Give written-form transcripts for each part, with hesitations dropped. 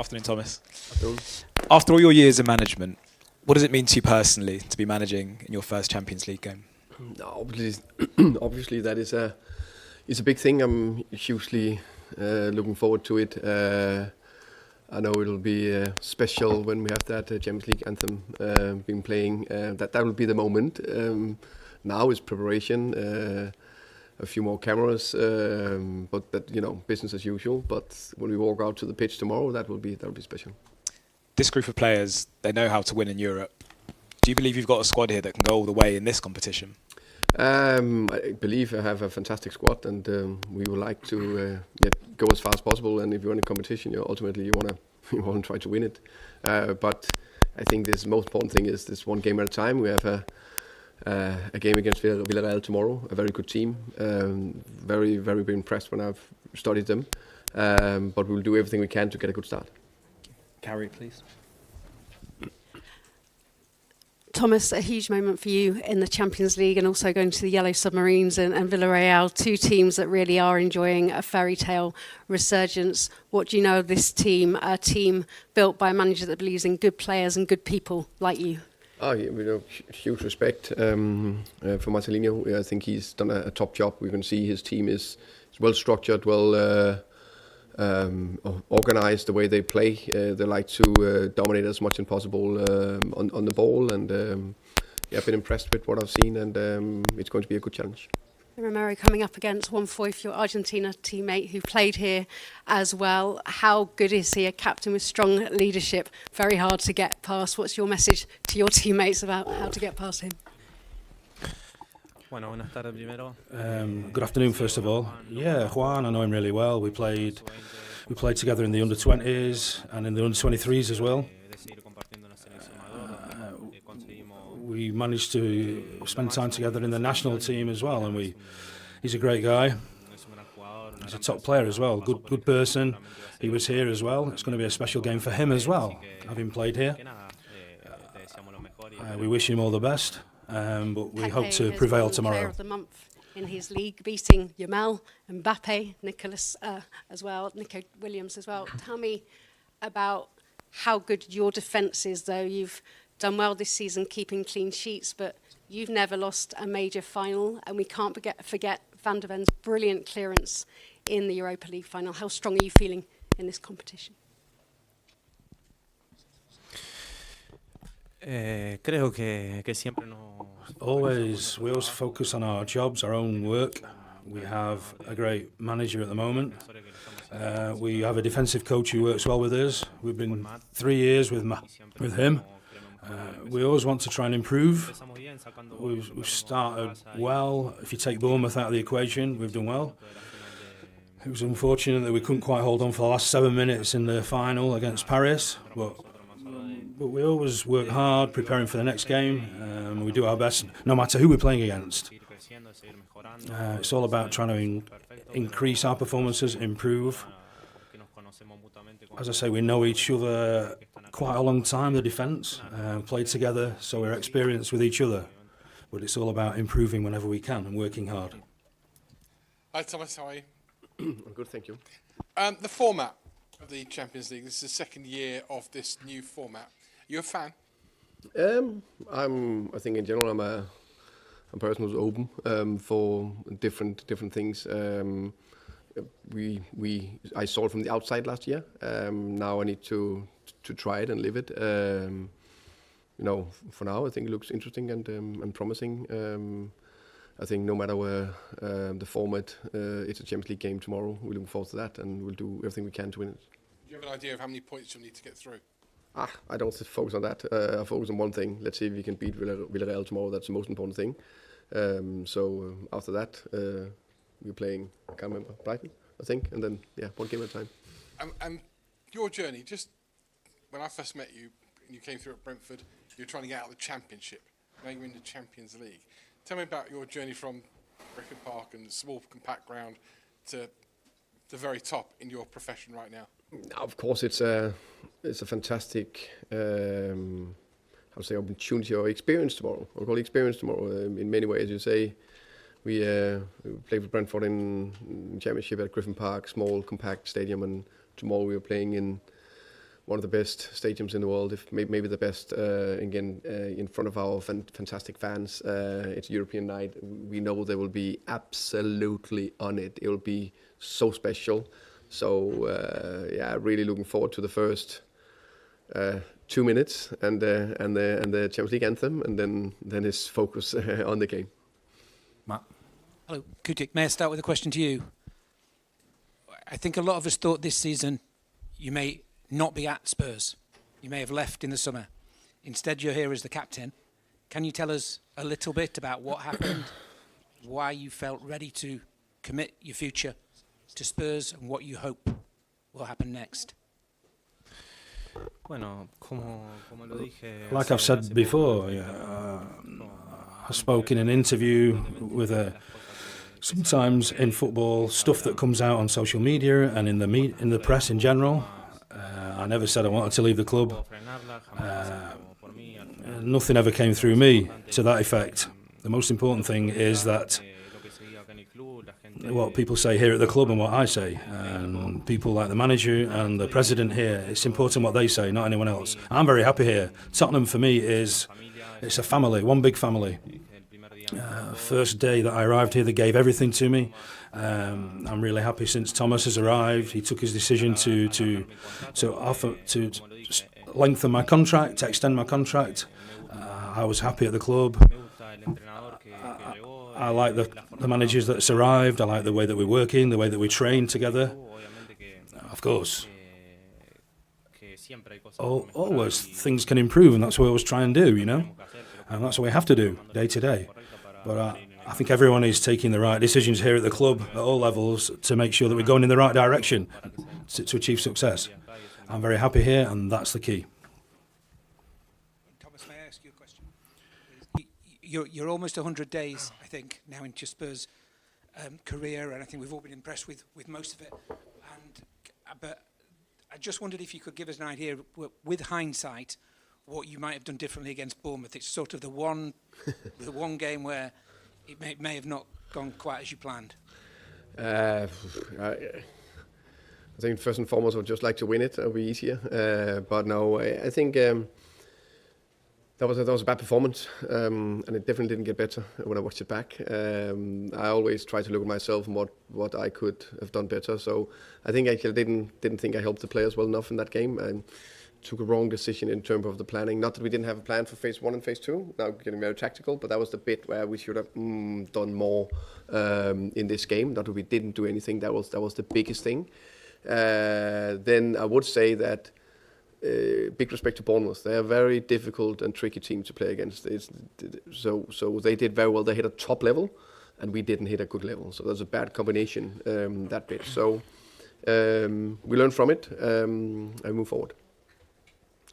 Afternoon, Thomas. Afternoon. After all your years in management, what does it mean to you personally to be managing in your first Champions League game? No, obviously that is a big thing. I'm hugely looking forward to it. I know it'll be special when we have that Champions League anthem being playing. That will be the moment. Now is preparation, a few more cameras, but that, business as usual. But when we walk out to the pitch tomorrow, that will be special. This group of players, they know how to win in Europe. Do you believe you've got a squad here that can go all the way in this competition? I believe I have a fantastic squad, and we would like to go as far as possible. And if you're in a competition, ultimately you want to try to win it. But I think the most important thing is this one game at a time. We have a game against Villarreal tomorrow, a very good team. Very, very impressed when I've studied them. But we'll do everything we can to get a good start. Carrie, please. Thomas, a huge moment for you in the Champions League and also going to the Yellow Submarines and Villarreal, two teams that really are enjoying a fairy tale resurgence. What do you know of this team, a team built by a manager that believes in good players and good people like you? Oh, yeah, huge respect for Marcelinho. I think he's done a top job. We can see his team is well structured, well organized the way they play. They like to dominate as much as possible on the ball, and I've been impressed with what I've seen, and it's going to be a good challenge. Romero coming up against Juan Foyth, your Argentina teammate who played here as well. How good is he? A captain with strong leadership, very hard to get past. What's your message to your teammates about how to get past him? Good afternoon, first of all. Yeah, Juan, I know him really well. We played together in the under-20s and in the under-23s as well. We managed to spend time together in the national team as well, and he's a great guy. He's a top player as well, good person. He was here as well. It's going to be a special game for him as well, having played here. We wish him all the best. But we hope to prevail tomorrow. Player of the month in his league, beating Yamal, Mbappe, Nicholas as well, Nico Williams as well. Tell me about how good your defence is, though. You've done well this season, keeping clean sheets, but you've never lost a major final, and we can't forget Van der Ven's brilliant clearance in the Europa League final. How strong are you feeling in this competition? We always focus on our jobs, our own work. We have a great manager at the moment. We have a defensive coach who works well with us. We've been 3 years with him. We always want to try and improve. We've started well. If you take Bournemouth out of the equation, we've done well. It was unfortunate that we couldn't quite hold on for the last 7 minutes in the final against Paris, but we always work hard preparing for the next game. We do our best no matter who we're playing against. It's all about trying to increase our performances, improve. As I say, we know each other quite a long time, the defence, played together, so we're experienced with each other. But it's all about improving whenever we can and working hard. Hi Thomas, how are you? I'm good, thank you. The format of the Champions League, this is the second year of this new format. You a fan? I think in general I'm a person who's open for different things. I saw it from the outside last year. Now I need to try it and live it. For now I think it looks interesting and promising. I think no matter where the format, it's a Champions League game tomorrow. We're looking forward to that, and we'll do everything we can to win it. Do you have an idea of how many points you'll need to get through? I don't focus on that. I focus on one thing. Let's see if we can beat Villarreal tomorrow. That's the most important thing. After that, we're playing, I can't remember, Brighton, I think, and then, one game at a time. And your journey, just when I first met you, and you came through at Brentford, you were trying to get out of the Championship. Now you're in the Champions League. Tell me about your journey from Brickett Park and the small, compact ground to the very top in your profession right now. Of course, it's a fantastic opportunity or experience tomorrow. I'll call it experience tomorrow. In many ways, you say we played with Brentford in Championship at Griffin Park, small, compact stadium, and tomorrow we are playing in one of the best stadiums in the world, if maybe the best. Again, in front of our fantastic fans, it's European night. We know they will be absolutely on it. It will be so special. So really looking forward to the first 2 minutes and the Champions League anthem, and then his focus on the game. Matt. Hello, Kutik. May I start with a question to you? I think a lot of us thought this season you may not be at Spurs. You may have left in the summer. Instead, you're here as the captain. Can you tell us a little bit about what happened, why you felt ready to commit your future to Spurs, and what you hope will happen next? Like I've said before, I spoke in an interview with sometimes in football, stuff that comes out on social media and in the press in general. I never said I wanted to leave the club. Nothing ever came through me to that effect. The most important thing is that what people say here at the club and what I say, and people like the manager and the president here, it's important what they say, not anyone else. I'm very happy here. Tottenham for me it's a family, one big family. First day that I arrived here, they gave everything to me. I'm really happy since Thomas has arrived. He took his decision to offer to lengthen my contract, to extend my contract. I was happy at the club. I like the managers that's arrived. I like the way that we're working, the way that we train together. Of course, always things can improve, and that's what we always try and do, and that's what we have to do day to day. But I think everyone is taking the right decisions here at the club at all levels to make sure that we're going in the right direction to achieve success. I'm very happy here, and that's the key. Thomas, may I ask you a question? You're almost 100 days, I think, now into Spurs' career, and I think we've all been impressed with most of it. But I just wondered if you could give us an idea, with hindsight, what you might have done differently against Bournemouth. It's sort of the one game where it may have not gone quite as you planned. I think first and foremost, I would just like to win it. It'll be easier. But no, I think that was a bad performance, and it definitely didn't get better when I watched it back. I always try to look at myself and what I could have done better. So I think I didn't think I helped the players well enough in that game. And took a wrong decision in terms of the planning. Not that we didn't have a plan for phase 1 and phase 2. Now getting very tactical, but that was the bit where we should have done more in this game. Not that we didn't do anything. That was the biggest thing. Then I would say that big respect to Bournemouth. They're a very difficult and tricky team to play against. So they did very well. They hit a top level, and we didn't hit a good level. So that's a bad combination, that bit. So we learn from it and move forward.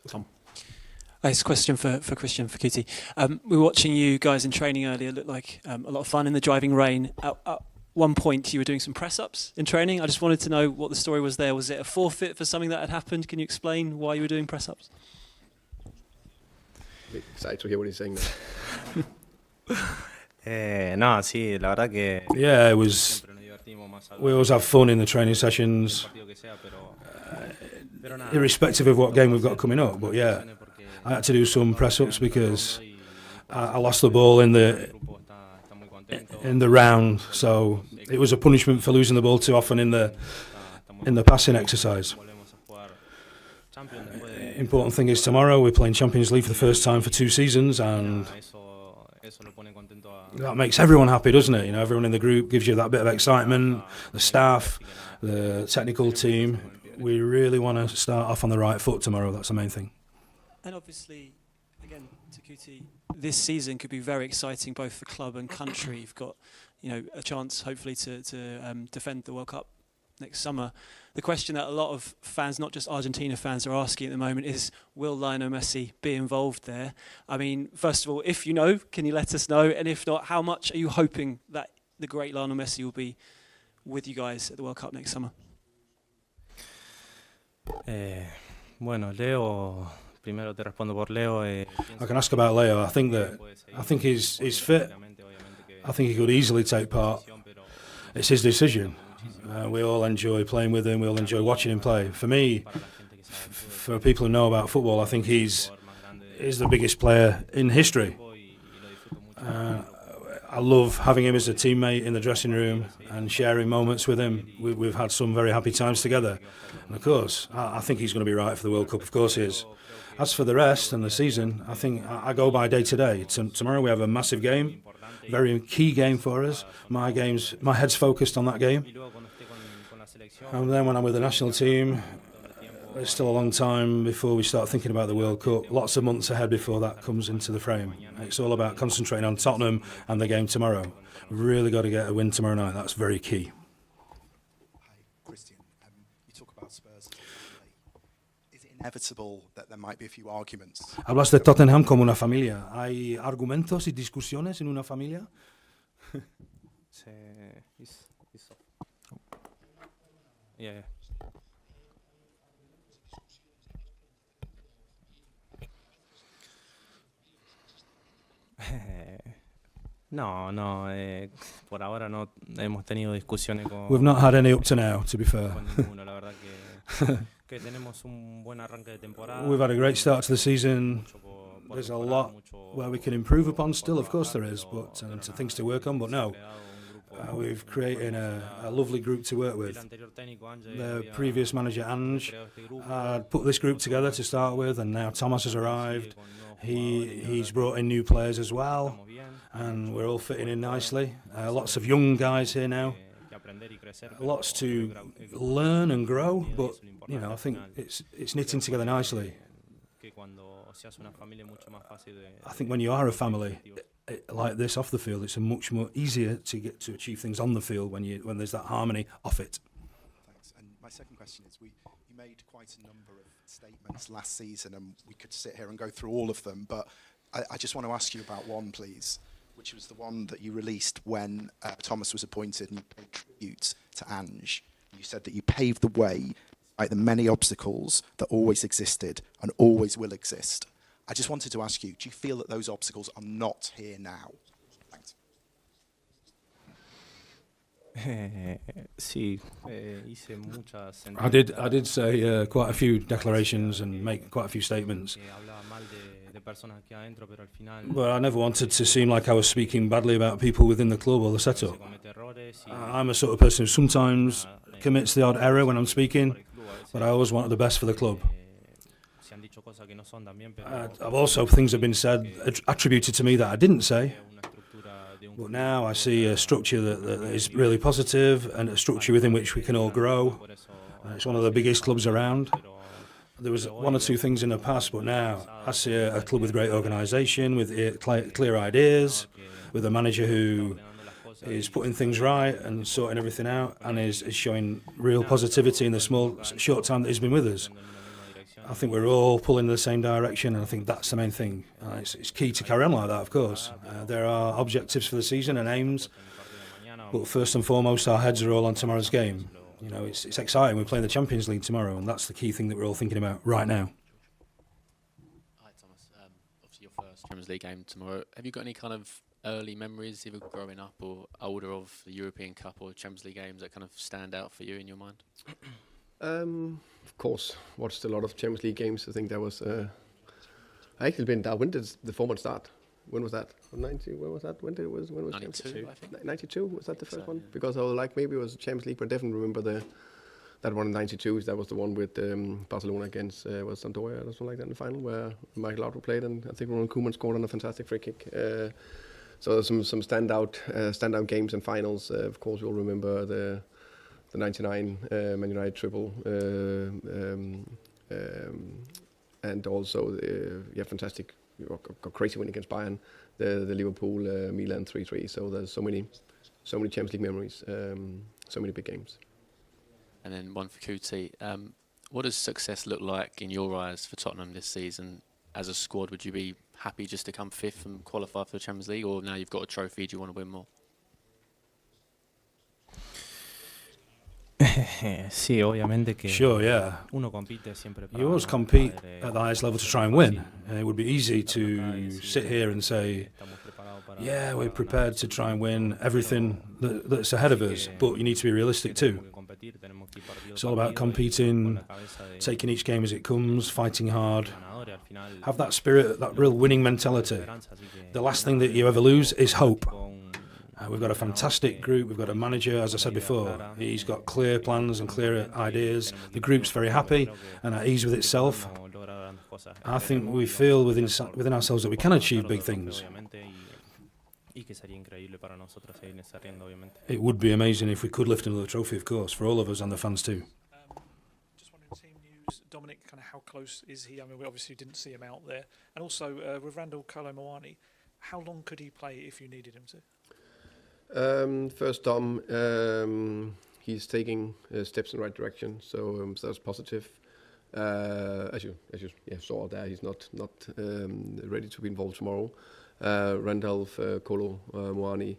Tom. It's a question for Cristian, for Kuti. We were watching you guys in training earlier. It looked like a lot of fun in the driving rain. At one point, you were doing some press-ups in training. I just wanted to know what the story was there. Was it a forfeit for something that had happened? Can you explain why you were doing press-ups? I'm excited to hear what he's saying now. No, sí, la verdad que... Yeah, it was... We always have fun in the training sessions, irrespective of what game we've got coming up. But yeah, I had to do some press-ups because I lost the ball in the round, so it was a punishment for losing the ball too often in the passing exercise. Important thing is tomorrow we're playing Champions League for the first time for 2 seasons, and that makes everyone happy, doesn't it? Everyone in the group gives you that bit of excitement. The staff, the technical team. We really want to start off on the right foot tomorrow. That's the main thing. And obviously, again, to Kuti, this season could be very exciting both for club and country. You've got, a chance hopefully to defend the World Cup next summer. The question that a lot of fans, not just Argentina fans, are asking at the moment is, will Lionel Messi be involved there? I mean, first of all, if you know, can you let us know? And if not, how much are you hoping that the great Lionel Messi will be with you guys at the World Cup next summer? Bueno, Leo, primero te respondo por Leo. I can ask about Leo. I think he's fit. I think he could easily take part. It's his decision. We all enjoy playing with him. We all enjoy watching him play. For me, for people who know about football, I think he's the biggest player in history. I love having him as a teammate in the dressing room and sharing moments with him. We've had some very happy times together. And of course, I think he's going to be right for the World Cup. Of course he is. As for the rest and the season, I think I go by day to day. Tomorrow we have a massive game, very key game for us. My head's focused on that game. And then when I'm with the national team, it's still a long time before we start thinking about the World Cup. Lots of months ahead before that comes into the frame. It's all about concentrating on Tottenham and the game tomorrow. We've really got to get a win tomorrow night. That's very key. Hi, Cristian. You talk about Spurs. Is it inevitable that there might be a few arguments? Hablas de Tottenham como una familia. ¿Hay argumentos y discusiones en una familia? Yeah. No, por ahora no hemos tenido discusiones con. We've not had any up to now, to be fair. Con ninguno, la verdad que tenemos un buen arranque de temporada. We've had a great start to the season. There's a lot where we can improve upon still, of course there is, but things to work on. But no, we've created a lovely group to work with. The previous manager, Ange, had put this group together to start with, and now Thomas has arrived. He's brought in new players as well, and we're all fitting in nicely. Lots of young guys here now. Lots to learn and grow, but I think it's knitting together nicely. I think when you are a family like this off the field, it's much more easier to get to achieve things on the field when there's that harmony off it. Thanks. And my second question is, you made quite a number of statements last season, and we could sit here and go through all of them, but I just want to ask you about one, please, which was the one that you released when Thomas was appointed, and you paid tribute to Ange. You said that you paved the way, the many obstacles that always existed and always will exist. I just wanted to ask you, do you feel that those obstacles are not here now? Thanks. I did say quite a few declarations and make quite a few statements. Well, I never wanted to seem like I was speaking badly about people within the club or the setup. I'm a sort of person who sometimes commits the odd error when I'm speaking, but I always wanted the best for the club. I've also, things have been said, attributed to me that I didn't say. But now I see a structure that is really positive, and a structure within which we can all grow. It's one of the biggest clubs around. There was one or two things in the past, but now I see a club with great organisation, with clear ideas, with a manager who is putting things right and sorting everything out, and is showing real positivity in the short time that he's been with us. I think we're all pulling in the same direction, and I think that's the main thing. It's key to carry on like that, of course. There are objectives for the season and aims, but first and foremost, our heads are all on tomorrow's game. It's exciting. We're playing the Champions League tomorrow, and that's the key thing that we're all thinking about right now. Hi, Thomas. Obviously, your first Champions League game tomorrow. Have you got any kind of early memories, either growing up or older, of the European Cup or Champions League games that kind of stand out for you in your mind? Of course, watched a lot of Champions League games. I think that was. I actually been down. When did the format start? When was that? 90? When was that? When was 92? I think. 92 was that the first one? Yeah. Because I was maybe it was Champions League, but I definitely remember that one in 92. That was the one with Barcelona against was Sampdoria or something like that in the final, where Michael Laudrup played, and I think Ronald Koeman scored on a fantastic free kick. So there's some standout games and finals. Of course, we'll remember the 99 Man United triple, and also fantastic, crazy win against Bayern, the Liverpool Milan 3-3. So there's so many Champions League memories, so many big games. And then one for Kuti. What does success look like in your eyes for Tottenham this season? As a squad, would you be happy just to come fifth and qualify for the Champions League, or now you've got a trophy, do you want to win more? Sure, yeah. You always compete at the highest level to try and win. It would be easy to sit here and say, yeah, we're prepared to try and win everything that's ahead of us, but you need to be realistic too. It's all about competing, taking each game as it comes, fighting hard. Have that spirit, that real winning mentality. The last thing that you ever lose is hope. We've got a fantastic group. We've got a manager, as I said before. He's got clear plans and clear ideas. The group's very happy and at ease with itself. I think we feel within ourselves that we can achieve big things. It would be amazing if we could lift another trophy, of course, for all of us and the fans too. Just wondering, team news, Dominic, kind of how close is he? I mean, we obviously didn't see him out there. And also, with Randall Kolo Muani, how long could he play if you needed him to? First, Dom, he's taking steps in the right direction, so that's positive. As you saw there, he's not ready to be involved tomorrow. Randolph Kolo Muani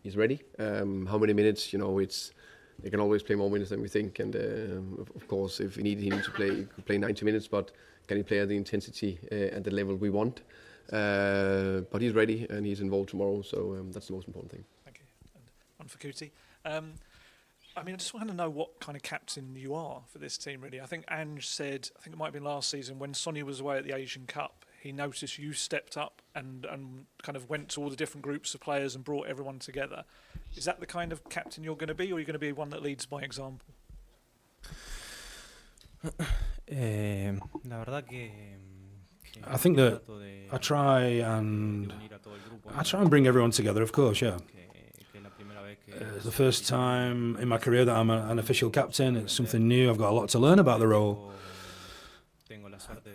is ready. How many minutes? They can always play more minutes than we think, and of course, if we need him to play, he could play 90 minutes. But can he play at the intensity at the level we want? But he's ready and he's involved tomorrow, so that's the most important thing. Thank you. And one for Kuti. I just want to know what kind of captain you are for this team, really. I think Ange said, I think it might have been last season, when Sonny was away at the Asian Cup, he noticed you stepped up and kind of went to all the different groups of players and brought everyone together. Is that the kind of captain you're going to be, or are you going to be one that leads by example? I think that I try and bring everyone together, of course, yeah. It's the first time in my career that I'm an official captain. It's something new. I've got a lot to learn about the role.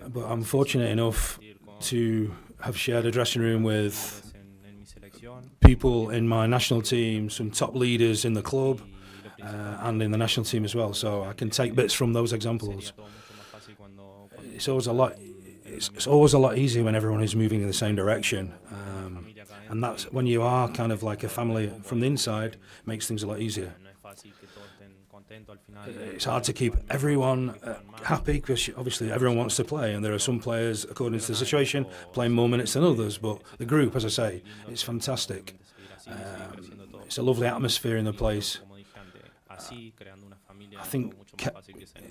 But I'm fortunate enough to have shared a dressing room with people in my national team, some top leaders in the club and in the national team as well. So I can take bits from those examples. It's always a lot easier when everyone is moving in the same direction. And that's when you are kind of like a family from the inside, makes things a lot easier. It's hard to keep everyone happy because obviously everyone wants to play, and there are some players, according to the situation, playing more minutes than others. But the group, as I say, it's fantastic. It's a lovely atmosphere in the place. I think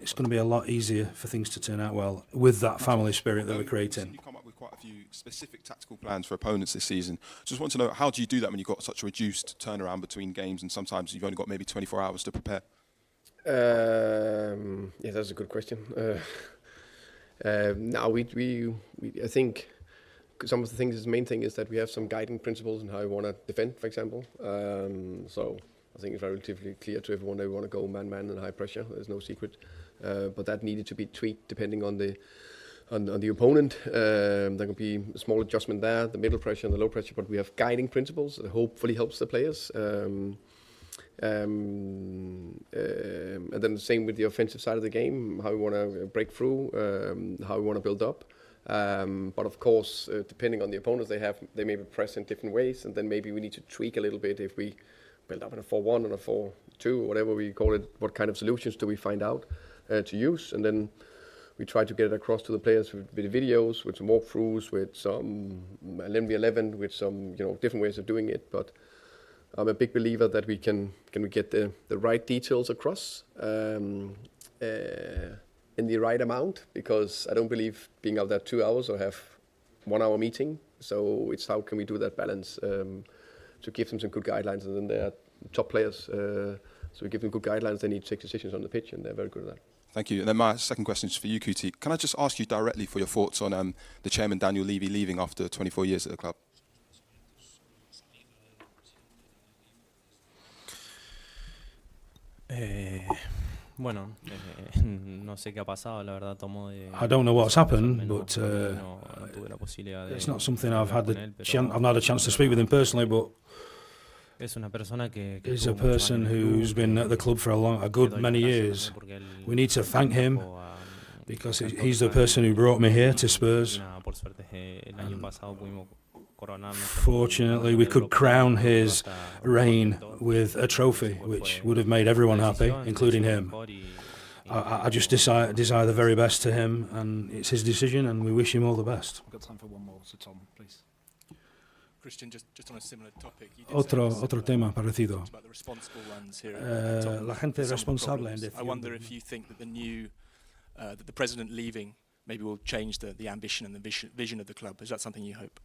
it's going to be a lot easier for things to turn out well with that family spirit that we're creating. You come up with quite a few specific tactical plans for opponents this season. Just want to know, how do you do that when you've got such a reduced turnaround between games and sometimes you've only got maybe 24 hours to prepare? That's a good question. I think some of the things, the main thing is that we have some guiding principles in how we want to defend, for example. So I think it's relatively clear to everyone that we want to go man-man and high pressure. There's no secret. But that needed to be tweaked depending on the opponent. There can be a small adjustment there, the middle pressure and the low pressure, but we have guiding principles that hopefully helps the players. And then the same with the offensive side of the game, how we want to break through, how we want to build up. But of course, depending on the opponents they may be pressed in different ways, and then maybe we need to tweak a little bit if we build up in a 4-1 and a 4-2, or whatever we call it. What kind of solutions do we find out to use? And then we try to get it across to the players with videos, with some walkthroughs, with some 11v11, with some different ways of doing it. But I'm a big believer that we can get the right details across in the right amount, because I don't believe being out there 2 hours or have 1 hour meeting. So it's how can we do that balance to give them some good guidelines, and then they're top players. So we give them good guidelines. They need to take decisions on the pitch, and they're very good at that. Thank you. And then my second question is for you, Kuti. Can I just ask you directly for your thoughts on the chairman, Daniel Levy, leaving after 24 years at the club? I don't know what's happened, but it's not something I've had I've not had a chance to speak with him personally, but he's a person who's been at the club for a good many years. We need to thank him because he's the person who brought me here to Spurs. Fortunately, we could crown his reign with a trophy, which would have made everyone happy, including him. I just desire the very best to him, and it's his decision, and we wish him all the best. We've got time for one more, so Tom, please. Cristian, just on a similar topic. Otro tema parecido. About the responsible ones here at Tottenham, La gente some of the responsable en problems. I decir- wonder if you think that that the president leaving maybe will change the ambition and the vision of the club. Is that something you hope?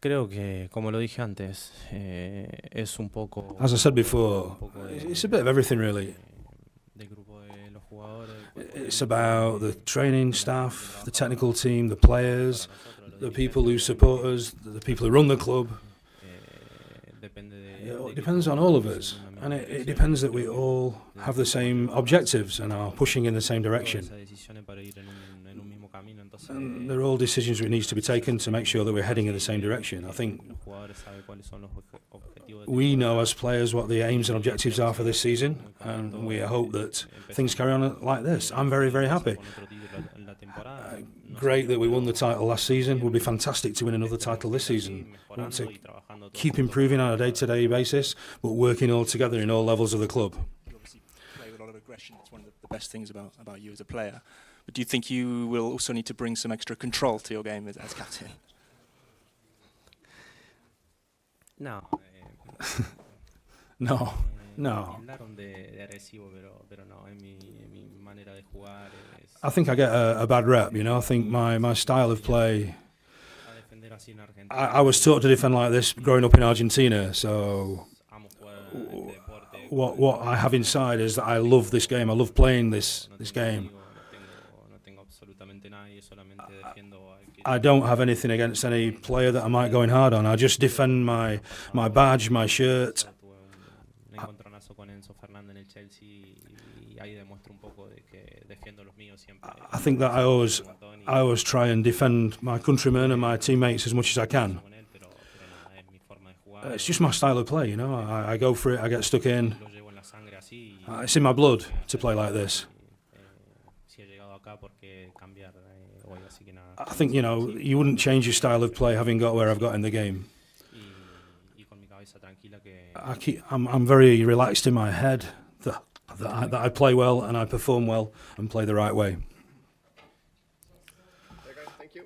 Creo que, como lo dije antes, es un poco... As I said before, it's a bit of everything really. del grupo de los jugadores. It's about the training staff, the technical team, the players, the people who support us, the people who run the club. It depends on all of us, and it depends that we all have the same objectives and are pushing in the same direction. And they're all decisions which needs to be taken to make sure that we're heading in the same direction. I think we know as players what the aims and objectives are for this season, and we hope that things carry on like this. I'm very, very happy. Great that we won the title last season. It would be fantastic to win another title this season. We want to keep improving on a day-to-day basis, but working all together in all levels of the club. You obviously play with a lot of aggression. It's one of the best things about you as a player. But do you think you will also need to bring some extra control to your game as captain? No. No. Hablaron de agresivo, pero no, en mi manera de jugar es... I think I get a bad rep, you know. I think my style of play... I was taught to defend like this growing up in Argentina, so what I have inside is that I love this game. I love playing this game. I don't have anything against any player that I might go in hard on. I just defend my badge, my shirt. I think that I always try and defend my countrymen and my teammates as much as I can. It's just my style of play, you know. I go for it, I get stuck in. It's in my blood to play like this. I think, you know, you wouldn't change your style of play having got where I've got in the game. I'm very relaxed in my head that I play well and I perform well and play the right way. Thank you.